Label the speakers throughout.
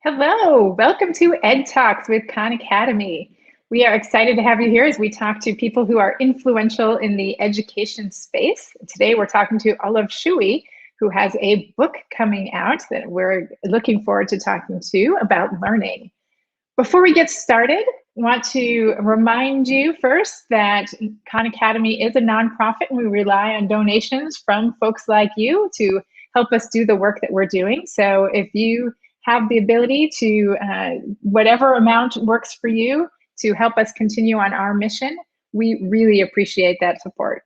Speaker 1: Hello, welcome to Ed Talks with Khan Academy. We are excited to have you here as we talk to people who are influential in the education space. Today we're talking to Olav Schewe, who has a book coming out that we're looking forward to talking to about learning. Before we get started, I want to remind you first that Khan Academy is a nonprofit and we rely on donations from folks like you to help us do the work that we're doing. So if you have the ability to, whatever amount works for you, to help us continue on our mission, we really appreciate that support.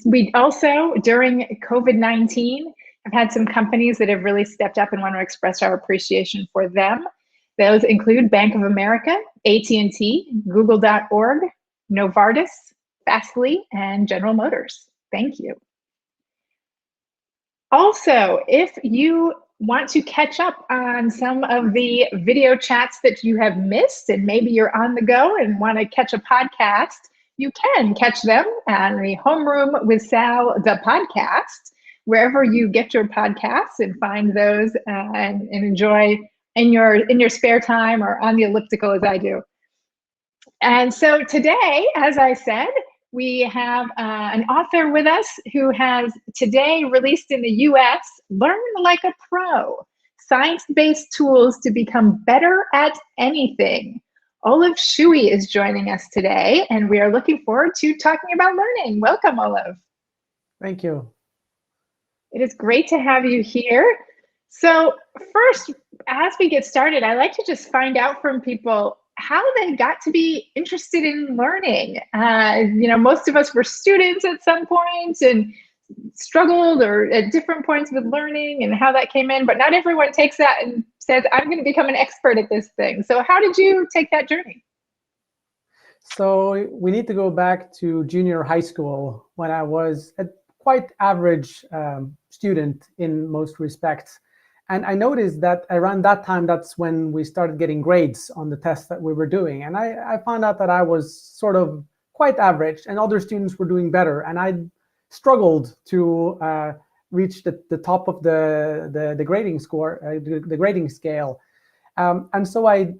Speaker 1: We also, during COVID-19, have had some companies that have really stepped up and want to express our appreciation for them. Those include Bank of America, AT&T, Google.org, Novartis, Fastly, and General Motors. Thank you. Also, if you want to catch up on some of the video chats that you have missed, and maybe you're on the go and want to catch a podcast, you can catch them on the Homeroom with Sal, the podcast, wherever you get your podcasts, and find those and enjoy in your spare time or on the elliptical as I do. And so today, as I said, we have an author with us who has today released in the US, Learn Like a Pro, Science-Based Tools to Become Better at Anything. Olav Schewe is joining us today, and we are looking forward to talking about learning. Welcome, Olav.
Speaker 2: Thank you.
Speaker 1: It is great to have you here. So first, as we get started, I like to just find out from people how they got to be interested in learning. Most of us were students at some point and struggled or at different points with learning and how that came in, but not everyone takes that and says, I'm going to become an expert at this thing. So how did you take that journey?
Speaker 2: So we need to go back to junior high school when I was a quite average student in most respects. And I noticed that around that time, that's when we started getting grades on the tests that we were doing. And I found out that I was sort of quite average and other students were doing better. And I struggled to reach the top of the grading score, the grading scale. And so I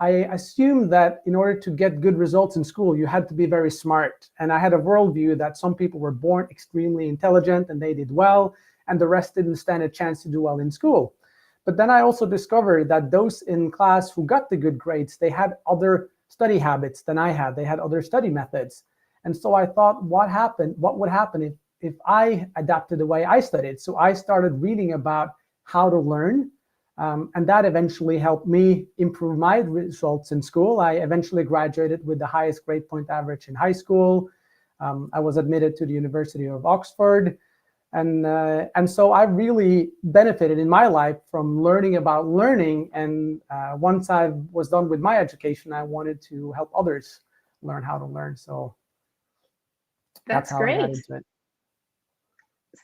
Speaker 2: assumed that in order to get good results in school, you had to be very smart. And I had a worldview that some people were born extremely intelligent and they did well, and the rest didn't stand a chance to do well in school. But then I also discovered that those in class who got the good grades, they had other study habits than I had. They had other study methods. And so I thought, what would happen if I adapted the way I studied? So I started reading about how to learn. And that eventually helped me improve my results in school. I eventually graduated with the highest grade point average in high school. I was admitted to the University of Oxford. And so I really benefited in my life from learning about learning. And once I was done with my education, I wanted to help others learn how to learn. So
Speaker 1: that's
Speaker 2: how
Speaker 1: great.
Speaker 2: I got into it.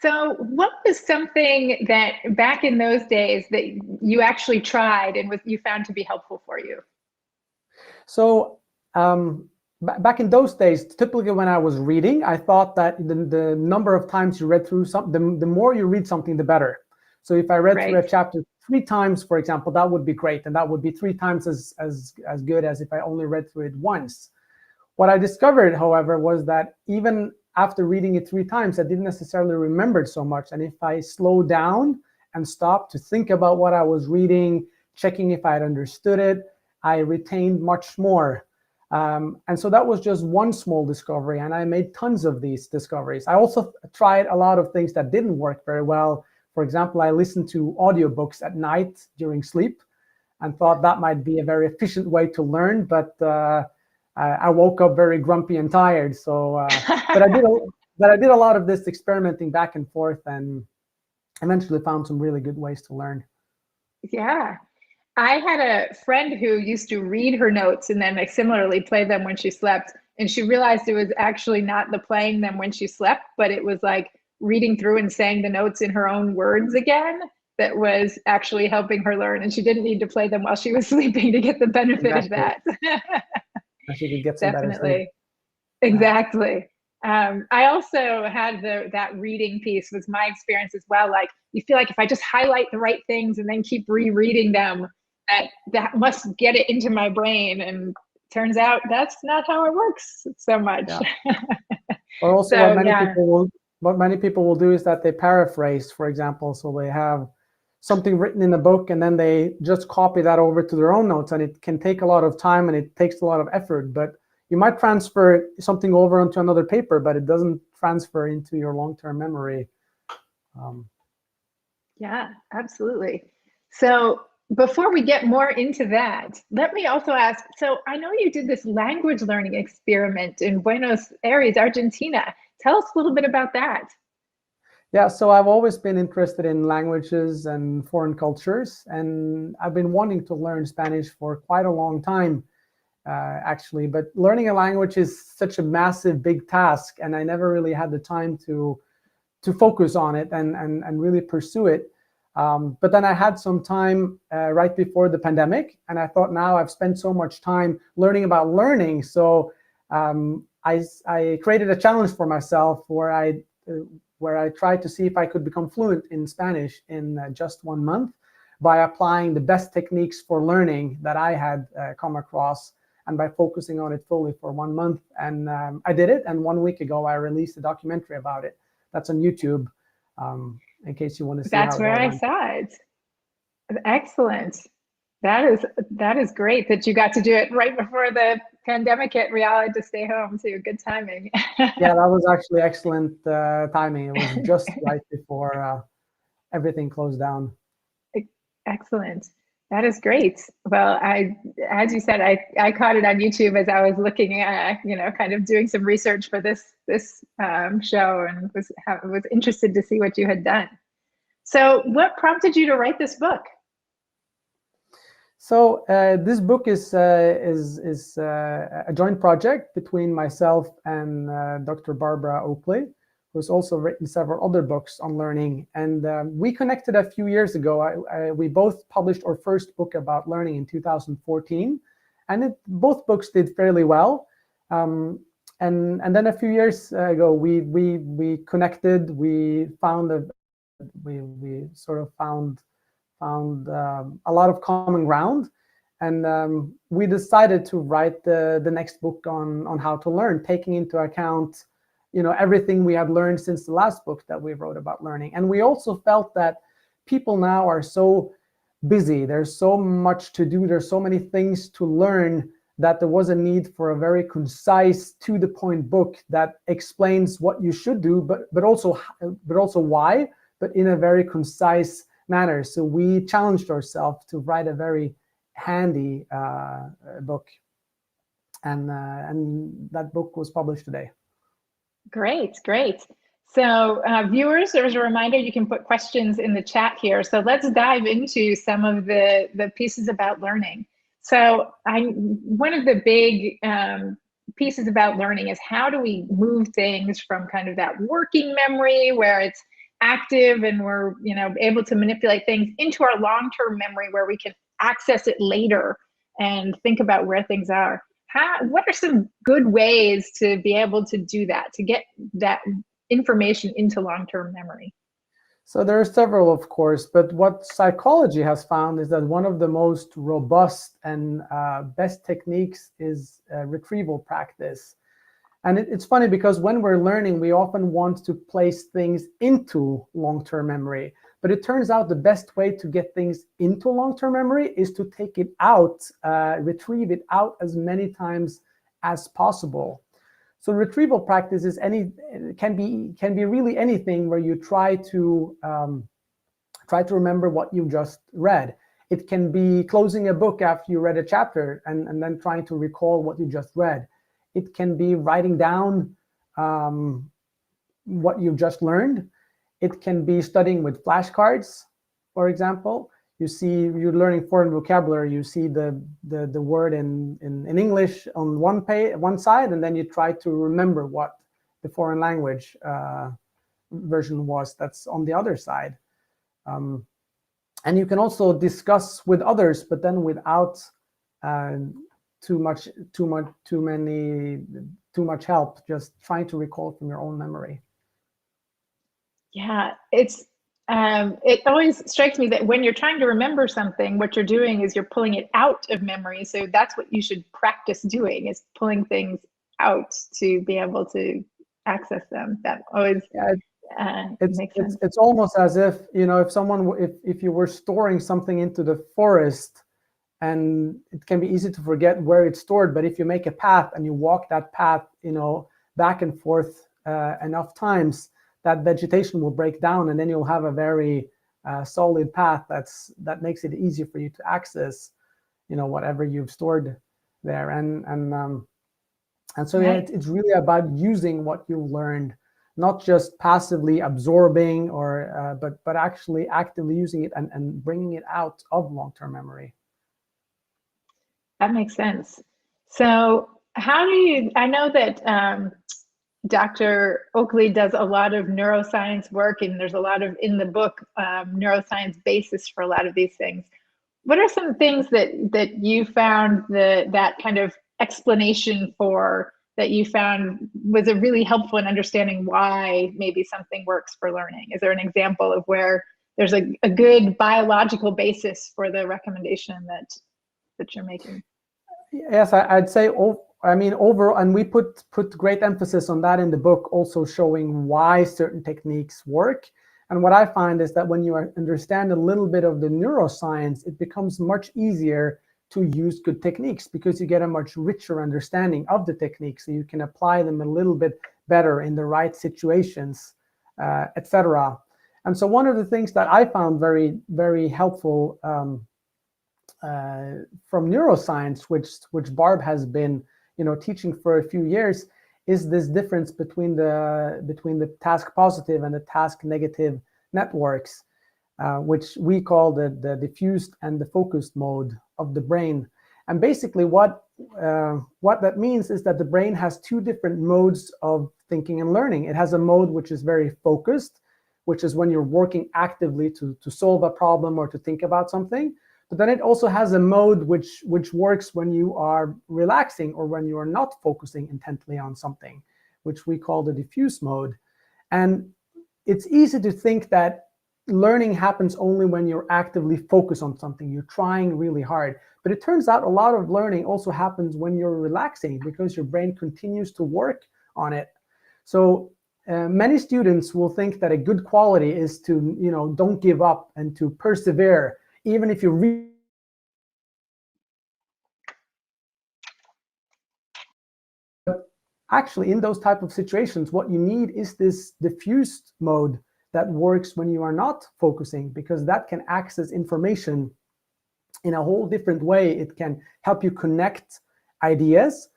Speaker 1: So what was something that back in those days that you actually tried and you found to be helpful for you?
Speaker 2: So back in those days, typically when I was reading, I thought that the number of times you read through something, the more you read something, the better. So if I read through a chapter 3 times, for example, that would be great. And that would be 3 times as good as if I only read through it once. What I discovered, however, was that even after reading it 3 times, I didn't necessarily remember it so much. And if I slowed down and stopped to think about what I was reading, checking if I had understood it, I retained much more. And so that was just one small discovery, and I made tons of these discoveries. I also tried a lot of things that didn't work very well. For example, I listened to audiobooks at night during sleep and thought that might be a very efficient way to learn, but I woke up very grumpy and tired. So, but I did a lot of this experimenting back and forth, and eventually found some really good ways to learn.
Speaker 1: Yeah. I had a friend who used to read her notes and then similarly play them when she slept. And she realized it was actually not the playing them when she slept, but it was like reading through and saying the notes in her own words again that was actually helping her learn. And she didn't need to play them while she was sleeping to get the benefit of that.
Speaker 2: She could get some
Speaker 1: Definitely.
Speaker 2: better sleep.
Speaker 1: Exactly. I also had that reading piece was my experience as well. Like, you feel like if I just highlight the right things and then keep rereading them, that must get it into my brain. And turns out that's not how it works so much.
Speaker 2: Yeah. Or also
Speaker 1: So,
Speaker 2: what many people will do is that they paraphrase, for example. So they have something written in a book and then they just copy that over to their own notes, and it can take a lot of time and it takes a lot of effort. But you might transfer something over onto another paper, but it doesn't transfer into your long-term memory.
Speaker 1: Yeah, absolutely. So before we get more into that, let me also ask, so I know you did this language learning experiment in Buenos Aires, Argentina. Tell us a little bit about that.
Speaker 2: Yeah, so I've always been interested in languages and foreign cultures, and I've been wanting to learn Spanish for quite a long time, actually. But learning a language is such a massive, big task, and I never really had the time to focus on it and really pursue it. But then I had some time right before the pandemic, and I thought, now I've spent so much time learning about learning, so I created a challenge for myself where I tried to see if I could become fluent in Spanish in just 1 month by applying the best techniques for learning that I had come across, and by focusing on it fully for 1 month. And I did it, and 1 week ago I released a documentary about it. That's on YouTube, in case you want to see how it all
Speaker 1: That's where I
Speaker 2: went.
Speaker 1: saw it. Excellent. That is great that you got to do it right before the pandemic hit. We all had to stay home too. Good timing.
Speaker 2: Yeah, that was actually excellent timing. It was just right before everything closed down.
Speaker 1: Excellent. That is great. Well, as you said, I caught it on YouTube as I was looking at, kind of doing some research for this show, and was interested to see what you had done. So, what prompted you to write this book?
Speaker 2: So this book is a joint project between myself and Dr. Barbara Oakley, who's also written several other books on learning. And we connected a few years ago. We both published our first book about learning in 2014, and both books did fairly well. And then a few years ago, we connected. We found we sort of found a lot of common ground, and we decided to write the next book on how to learn, taking into account everything we had learned since the last book that we wrote about learning. And we also felt that people now are so busy, there's so much to do, there's so many things to learn, that there was a need for a very concise, to the point book that explains what you should do, but also why, but in a very concise manner. So we challenged ourselves to write a very handy book, and that book was published today.
Speaker 1: Great. So viewers, there's a reminder, you can put questions in the chat here. So let's dive into some of the pieces about learning. So one of the big pieces about learning is, how do we move things from kind of that working memory where it's active and we're able to manipulate things, into our long-term memory where we can access it later and think about where things are. What are some good ways to be able to do that, to get that information into long-term memory?
Speaker 2: So there are several, of course, but what psychology has found is that one of the most robust and best techniques is retrieval practice. And it's funny, because when we're learning, we often want to place things into long-term memory. But it turns out the best way to get things into long-term memory is to take it out, retrieve it out as many times as possible. So retrieval practice can be really anything where you try to remember what you just read. It can be closing a book after you read a chapter and then trying to recall what you just read. It can be writing down what you've just learned. It can be studying with flashcards, for example. You're learning foreign vocabulary. You see the word in English on one side, and then you try to remember what the foreign language version was that's on the other side. And you can also discuss with others, but then without too too much help just trying to recall from your own memory.
Speaker 1: Yeah, it always strikes me that when you're trying to remember something, what you're doing is you're pulling it out of memory. So that's what you should practice doing, is pulling things out to be able to access them. That always makes sense.
Speaker 2: It's almost as if, if you were storing something into the forest, and it can be easy to forget where it's stored, but if you make a path and you walk that path, back and forth enough times, that vegetation will break down, and then you'll have a very solid path that makes it easier for you to access, whatever you've stored there. And so yeah, it's really about using what you learned, not just passively absorbing but actually actively using it and bringing it out of long-term memory.
Speaker 1: That makes sense. So I know that Dr. Oakley does a lot of neuroscience work, and there's a lot of, in the book, neuroscience basis for a lot of these things. What are some things that you found that kind of explanation for, that you found was really helpful in understanding why maybe something works for learning? Is there an example of where there's a good biological basis for the recommendation that you're making?
Speaker 2: Yes, I'd say, overall, and we put great emphasis on that in the book, also showing why certain techniques work. And what I find is that when you understand a little bit of the neuroscience, it becomes much easier to use good techniques, because you get a much richer understanding of the techniques, so you can apply them a little bit better in the right situations, etc. And so one of the things that I found very, very helpful from neuroscience, which Barb has been teaching for a few years, is this difference between the task positive and the task negative networks, which we call the diffused and the focused mode of the brain. And basically what that means is that the brain has two different modes of thinking and learning. It has a mode which is very focused, which is when you're working actively to solve a problem or to think about something. But then it also has a mode which works when you are relaxing or when you are not focusing intently on something, which we call the diffuse mode. And it's easy to think that learning happens only when you're actively focused on something, you're trying really hard. But it turns out a lot of learning also happens when you're relaxing, because your brain continues to work on it. So many students will think that a good quality is to, don't give up and to persevere, even if you really actually, in those type of situations, what you need is this diffused mode that works when you are not focusing, because that can access information in a whole different way. It can help you connect ideas.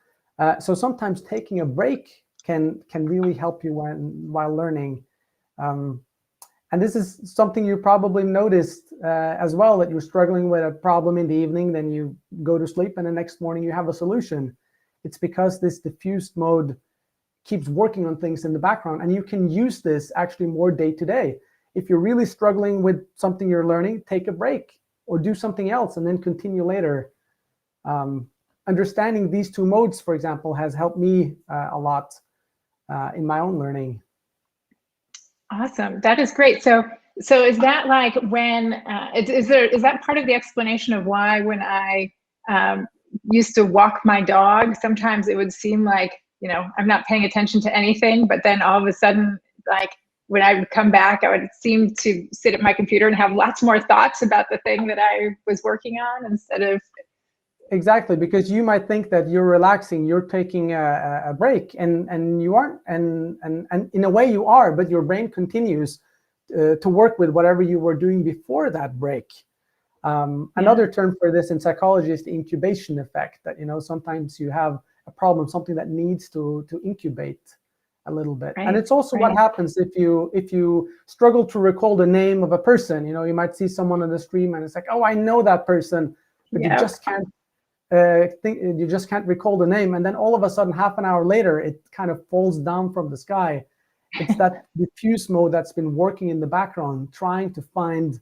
Speaker 2: So sometimes taking a break can really help you while learning. And this is something you probably noticed as well, that you're struggling with a problem in the evening, then you go to sleep, and the next morning you have a solution. It's because this diffused mode keeps working on things in the background, and you can use this actually more day to day. If you're really struggling with something you're learning, take a break or do something else and then continue later. Understanding these two modes, for example, has helped me a lot in my own learning.
Speaker 1: Awesome. That is great. So is that like when, is that part of the explanation of why when I used to walk my dog, sometimes it would seem like, I'm not paying attention to anything, but then all of a sudden, like when I would come back, I would seem to sit at my computer and have lots more thoughts about the thing that I was working on instead of.
Speaker 2: Exactly, because you might think that you're relaxing, you're taking a break, and you aren't, and in a way you are, but your brain continues to work with whatever you were doing before that break. Another term for this in psychology is the incubation effect, that sometimes you have a problem, something that needs to incubate a little bit. Right. And it's also what happens if you struggle to recall the name of a person. You might see someone on the stream and it's like, oh, I know that person, but you just can't you just can't recall the name, and then all of a sudden, half an hour later, it kind of falls down from the sky. It's that diffuse mode that's been working in the background, trying to find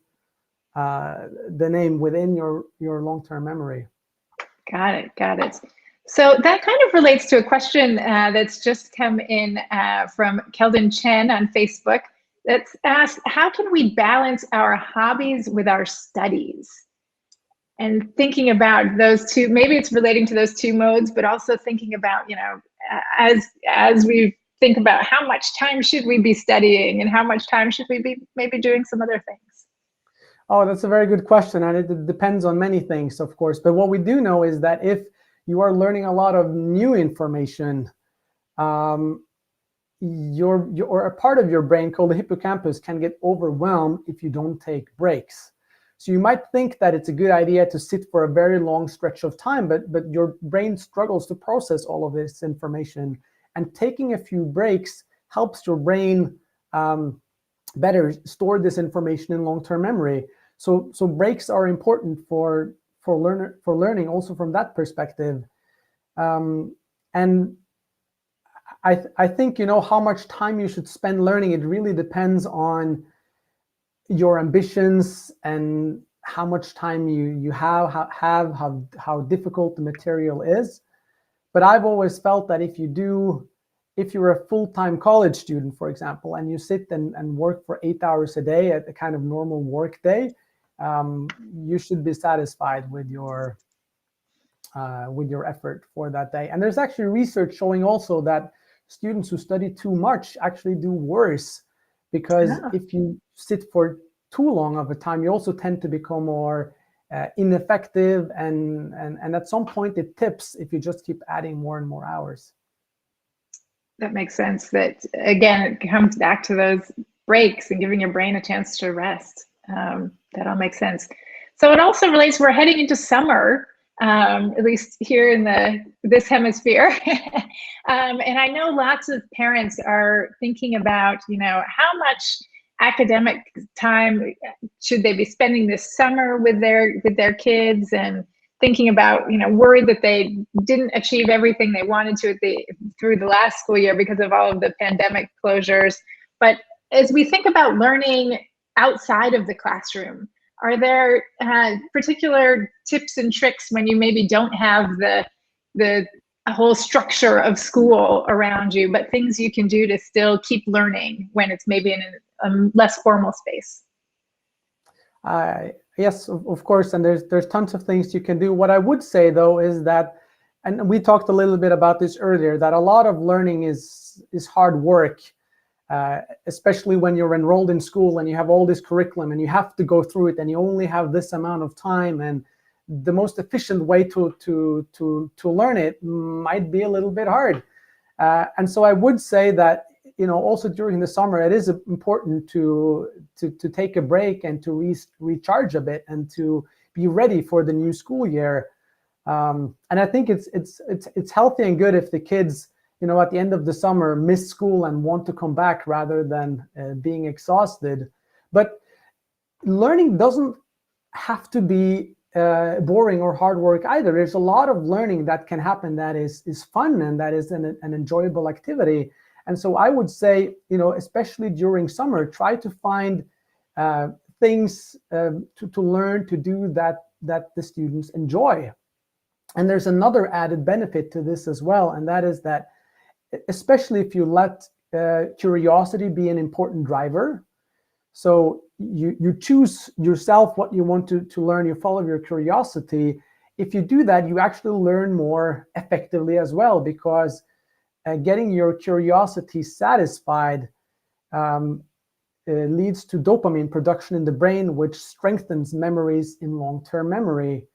Speaker 2: the name within your long-term memory.
Speaker 1: Got it. So that kind of relates to a question that's just come in from Keldon Chen on Facebook that's asked, how can we balance our hobbies with our studies? And thinking about those two, maybe it's relating to those two modes, but also thinking about, as we think about how much time should we be studying and how much time should we be maybe doing some other things?
Speaker 2: Oh, that's a very good question. And it depends on many things, of course. But what we do know is that if you are learning a lot of new information, or a part of your brain called the hippocampus can get overwhelmed if you don't take breaks. So you might think that it's a good idea to sit for a very long stretch of time, but your brain struggles to process all of this information. And taking a few breaks helps your brain better store this information in long-term memory. So breaks are important for learning also from that perspective. And I think, how much time you should spend learning, it really depends on your ambitions and how much time you have, how difficult the material is. But I've always felt that if you're a full-time college student, for example, and you sit and work for 8 hours a day at a kind of normal work day, you should be satisfied with your effort for that day. And there's actually research showing also that students who study too much actually do worse, because if you sit for too long of a time, you also tend to become more ineffective, and at some point it tips if you just keep adding more and more hours.
Speaker 1: That makes sense. That again, it comes back to those breaks and giving your brain a chance to rest. That all makes sense. So it also relates, we're heading into summer, at least here in this hemisphere. And I know lots of parents are thinking about, how much academic time should they be spending this summer with their kids, and thinking about, worried that they didn't achieve everything they wanted to through the last school year because of all of the pandemic closures. But as we think about learning outside of the classroom, are there particular tips and tricks when you maybe don't have the whole structure of school around you, but things you can do to still keep learning when it's maybe in a less formal space?
Speaker 2: Yes, of course, and there's tons of things you can do. What I would say, though, is that, and we talked a little bit about this earlier, that a lot of learning is hard work, especially when you're enrolled in school and you have all this curriculum and you have to go through it and you only have this amount of time, and the most efficient way to learn it might be a little bit hard. And so I would say that, also during the summer, it is important to take a break and to recharge a bit and to be ready for the new school year. And I think it's healthy and good if the kids, at the end of the summer, miss school and want to come back rather than being exhausted. But learning doesn't have to be boring or hard work either. There's a lot of learning that can happen that is fun and that is an enjoyable activity. And so I would say, especially during summer, try to find things to learn to do that the students enjoy. And there's another added benefit to this as well, and that is that, especially if you let curiosity be an important driver, so you choose yourself what you want to learn, you follow your curiosity. If you do that, you actually learn more effectively as well, because getting your curiosity satisfied leads to dopamine production in the brain, which strengthens memories in long-term memory.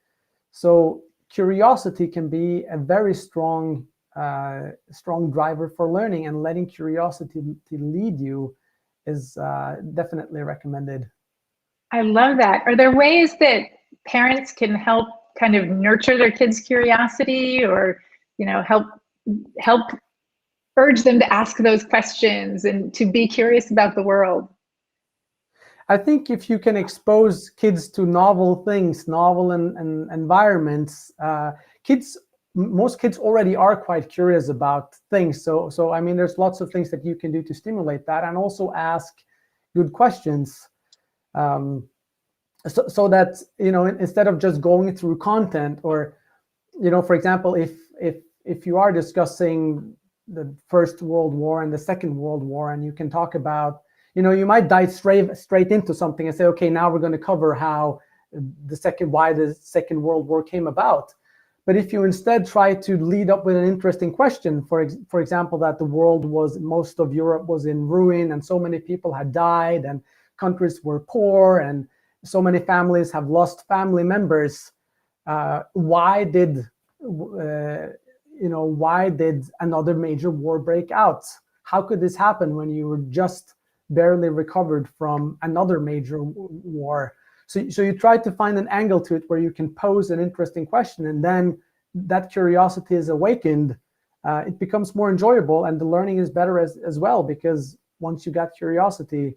Speaker 2: So curiosity can be a very strong driver for learning, and letting curiosity to lead you is definitely recommended.
Speaker 1: I love that. Are there ways that parents can help kind of nurture their kids' curiosity, or help urge them to ask those questions and to be curious about the world?
Speaker 2: I think if you can expose kids to novel things, novel and environments, most kids already are quite curious about things. So I mean, there's lots of things that you can do to stimulate that, and also ask good questions, so that instead of just going through content, or for example, if you are discussing the First World War and the Second World War, and you can talk about, you might dive straight into something and say, okay, now we're going to cover how why the Second World War came about. But if you instead try to lead up with an interesting question, for example, that most of Europe was in ruin and so many people had died and countries were poor and so many families have lost family members, why did another major war break out? How could this happen when you were just barely recovered from another major war? So you try to find an angle to it where you can pose an interesting question, and then that curiosity is awakened. It becomes more enjoyable, and the learning is better as well, because once you got curiosity,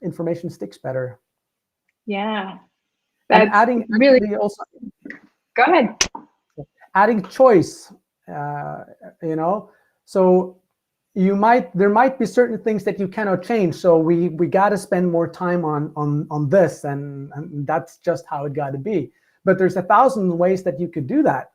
Speaker 2: information sticks better.
Speaker 1: Yeah,
Speaker 2: and adding
Speaker 1: really
Speaker 2: also.
Speaker 1: Go ahead.
Speaker 2: Adding choice, so there might be certain things that you cannot change. So we got to spend more time on this, and that's just how it got to be. But there's 1,000 ways that you could do that.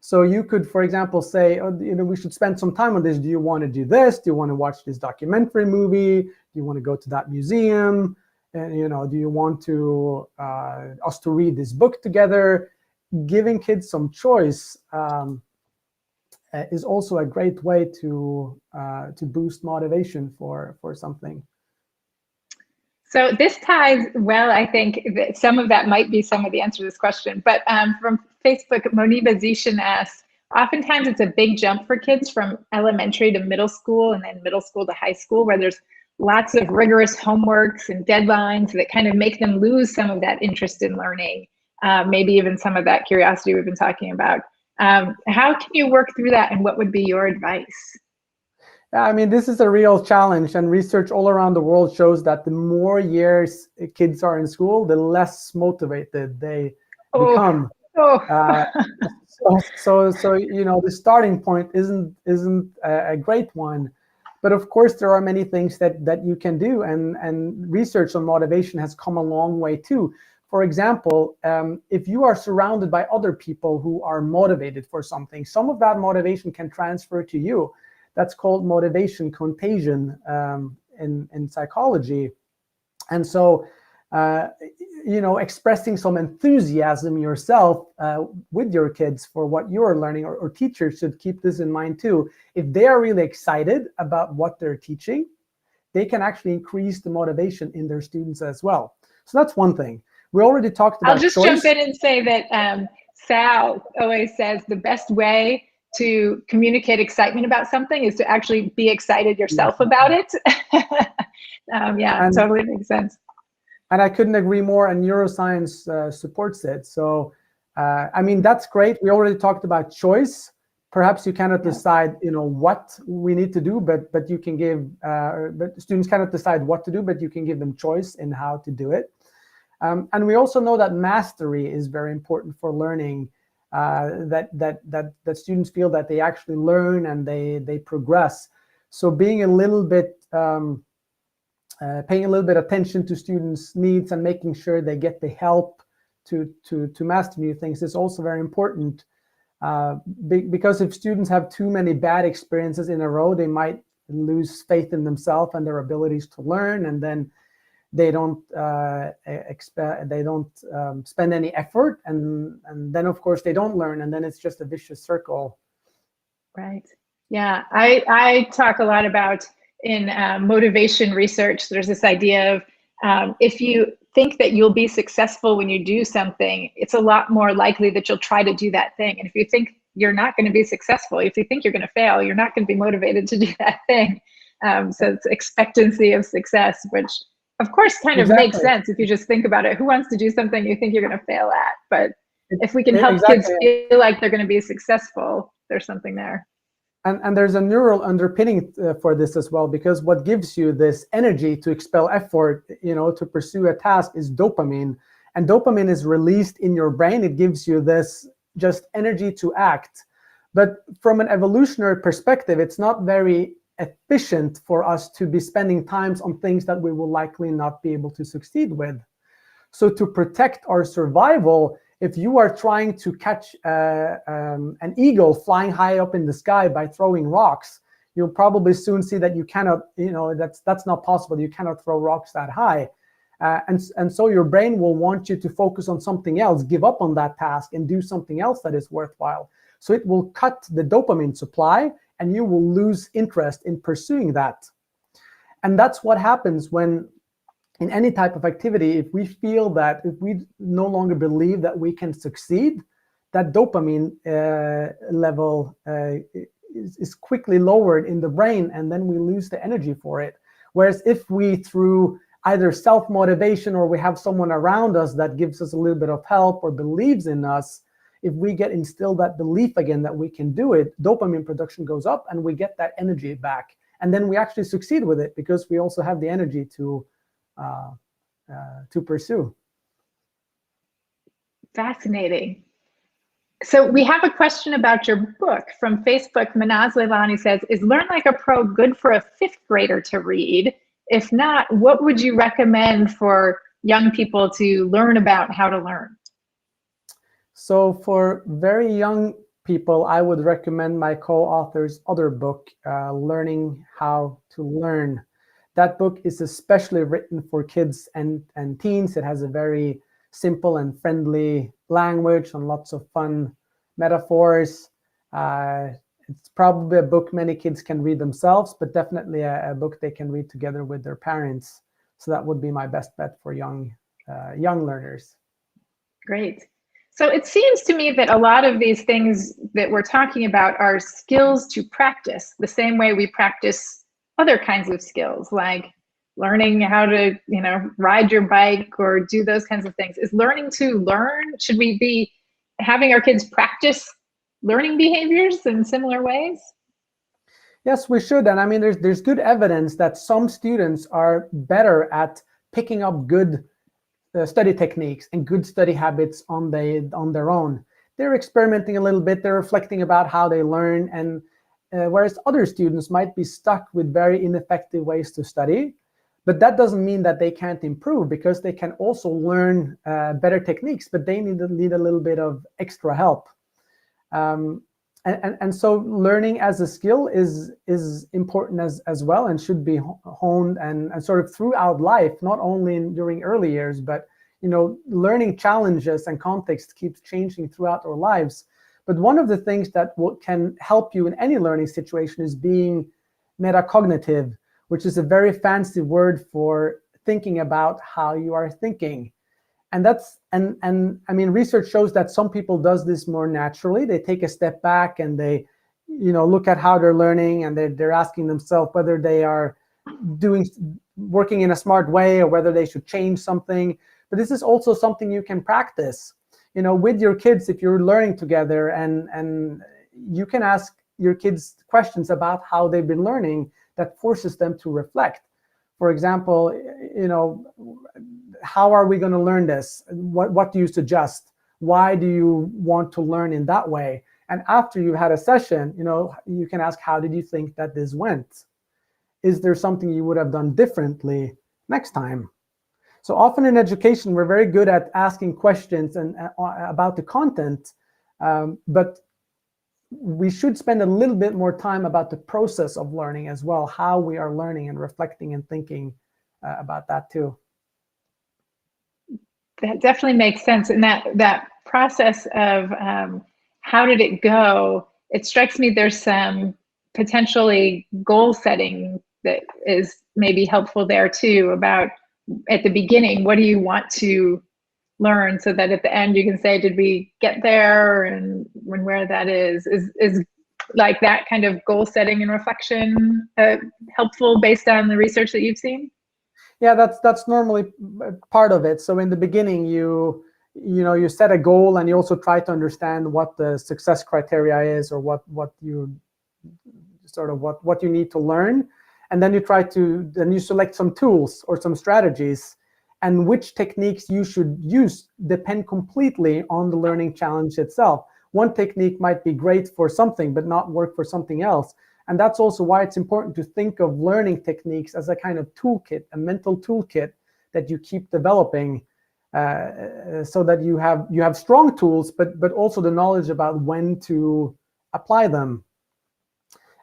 Speaker 2: So you could, for example, say, we should spend some time on this. Do you want to do this? Do you want to watch this documentary movie? Do you want to go to that museum? And do you want us to read this book together? Giving kids some choice is also a great way to boost motivation for something.
Speaker 1: So this ties well, I think that some of that might be some of the answer to this question. But from Facebook, Moniba Zishan asks, oftentimes it's a big jump for kids from elementary to middle school and then middle school to high school, where there's lots of rigorous homeworks and deadlines that kind of make them lose some of that interest in learning. Maybe even some of that curiosity we've been talking about. How can you work through that, and what would be your advice?
Speaker 2: Yeah, I mean, this is a real challenge, and research all around the world shows that the more years kids are in school, the less motivated they become. So the starting point isn't a great one, but of course there are many things that you can do, and research on motivation has come a long way too. For example, if you are surrounded by other people who are motivated for something, some of that motivation can transfer to you. That's called motivation contagion in psychology. And so, expressing some enthusiasm yourself with your kids for what you're learning, or teachers should keep this in mind too. If they are really excited about what they're teaching, they can actually increase the motivation in their students as well. So that's one thing. We already talked about
Speaker 1: I'll just
Speaker 2: choice.
Speaker 1: jump in and say that Sal always says the best way to communicate excitement about something is to actually be excited yourself about it. Totally makes sense.
Speaker 2: And I couldn't agree more, and neuroscience supports it. So, I mean, that's great. We already talked about choice. Perhaps you cannot decide, what we need to do, but you can give, but students cannot decide what to do, but you can give them choice in how to do it. And we also know that mastery is very important for learning, that students feel that they actually learn and they progress. So being a little bit, paying a little bit attention to students' needs and making sure they get the help to master new things is also very important. Because if students have too many bad experiences in a row, they might lose faith in themselves and their abilities to learn, and then they don't spend any effort, and then of course they don't learn, and then it's just a vicious circle.
Speaker 1: Right. Yeah, I talk a lot about in motivation research. There's this idea of if you think that you'll be successful when you do something, it's a lot more likely that you'll try to do that thing. And if you think you're not going to be successful, if you think you're going to fail, you're not going to be motivated to do that thing. So it's expectancy of success, which of course kind of makes sense if you just think about it. Who wants to do something you think you're going to fail at? But if we can help kids feel like they're going to be successful, there's something there.
Speaker 2: And there's a neural underpinning for this as well, because what gives you this energy to expel effort, to pursue a task, is dopamine. And dopamine is released in your brain. It gives you this just energy to act. But from an evolutionary perspective, it's not very efficient for us to be spending times on things that we will likely not be able to succeed with. So to protect our survival, If you are trying to catch an eagle flying high up in the sky by throwing rocks, you'll probably soon see that you cannot, that's not possible. You cannot throw rocks that high. And so your brain will want you to focus on something else, give up on that task and do something else that is worthwhile. So it will cut the dopamine supply and you will lose interest in pursuing that. And that's what happens when, in any type of activity, if we feel that, if we no longer believe that we can succeed, that dopamine level is quickly lowered in the brain, and then we lose the energy for it. Whereas if we, through either self-motivation or we have someone around us that gives us a little bit of help or believes in us, if we get instilled that belief again that we can do it, dopamine production goes up and we get that energy back. And then we actually succeed with it because we also have the energy to pursue.
Speaker 1: Fascinating. So we have a question about your book from Facebook. Manaz Leilani says, is Learn Like a Pro good for a fifth grader to read? If not, what would you recommend for young people to learn about how to learn?
Speaker 2: So for very young people, I would recommend my co-author's other book, Learning How to Learn. That book is especially written for kids and teens. It has a very simple and friendly language and lots of fun metaphors. It's probably a book many kids can read themselves, but definitely a book they can read together with their parents. So that would be my best bet for young learners.
Speaker 1: Great. So it seems to me that a lot of these things that we're talking about are skills to practice, the same way we practice other kinds of skills, like learning how to, ride your bike or do those kinds of things. Is learning to learn? Should we be having our kids practice learning behaviors in similar ways?
Speaker 2: Yes, we should. And I mean, there's good evidence that some students are better at picking up good study techniques and good study habits on their own. They're experimenting a little bit, they're reflecting about how they learn, and whereas other students might be stuck with very ineffective ways to study. But that doesn't mean that they can't improve, because they can also learn better techniques, but they need a little bit of extra help. And so learning as a skill is important as well, and should be honed and sort of throughout life, not only during early years, but learning challenges and context keeps changing throughout our lives. But one of the things that can help you in any learning situation is being metacognitive, which is a very fancy word for thinking about how you are thinking. And I mean, research shows that some people does this more naturally. They take a step back and they, look at how they're learning, and they're asking themselves whether they are working in a smart way or whether they should change something. But this is also something you can practice, with your kids. If you're learning together, and you can ask your kids questions about how they've been learning that forces them to reflect. For example, how are we going to learn this? What do you suggest? Why do you want to learn in that way? And after you've had a session, you can ask, how did you think that this went? Is there something you would have done differently next time? So often in education, we're very good at asking questions and about the content, but we should spend a little bit more time about the process of learning as well, how we are learning and reflecting and thinking about that too.
Speaker 1: That definitely makes sense. And that process of how did it go, it strikes me there's some potentially goal setting that is maybe helpful there too, about at the beginning, what do you want to learn, so that at the end you can say, did we get there, and where that is like that kind of goal setting and reflection helpful based on the research that you've seen?
Speaker 2: Yeah, that's normally part of it. So in the beginning, you set a goal, and you also try to understand what the success criteria is, or what you need to learn. And then you select some tools or some strategies, and which techniques you should use depend completely on the learning challenge itself. One technique might be great for something, but not work for something else. And that's also why it's important to think of learning techniques as a kind of toolkit, a mental toolkit that you keep developing. so that you have strong tools, but also the knowledge about when to apply them.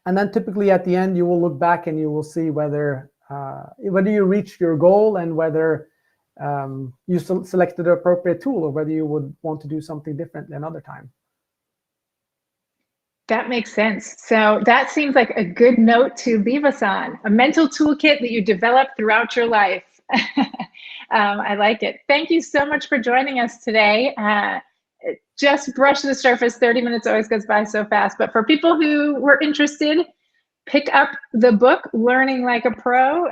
Speaker 2: And then typically at the end, you will look back and you will see whether you reached your goal and whether you selected the appropriate tool, or whether you would want to do something different another time.
Speaker 1: That makes sense. So that seems like a good note to leave us on, a mental toolkit that you develop throughout your life. I like it. Thank you so much for joining us today. Just brush the surface. 30 minutes always goes by so fast. But for people who were interested, pick up the book, Learning Like a Pro,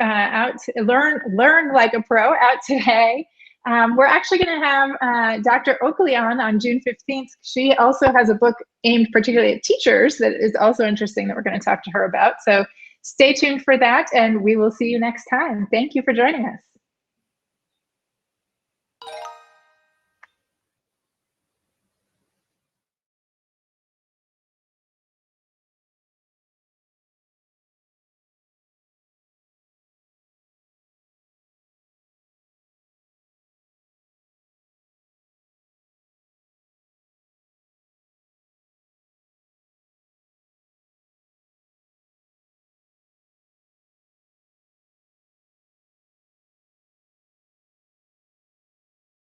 Speaker 1: Learn Like a Pro, out today. We're actually going to have Dr. Oakley on June 15th. She also has a book aimed particularly at teachers that is also interesting that we're going to talk to her about. So stay tuned for that, and we will see you next time. Thank you for joining us.